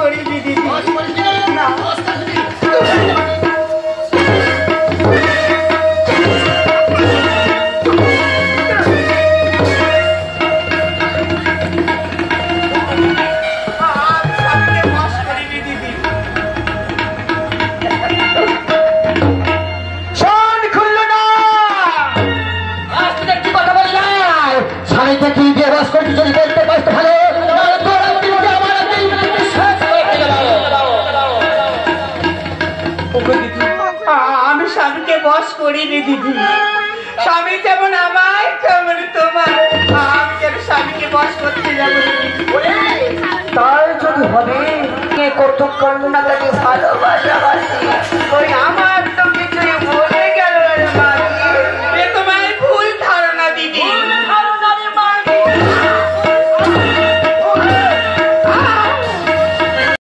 করিনি দিদি। আমি স্বামীকে বস করিনি দিদি। স্বামী যেমন আমার তেমন তোমার। আমি কেন স্বামীকে বস করতে যাবো দিদি? তাই যদি হবে কত কন্যাটাকে ভালোবাসা ওই আমার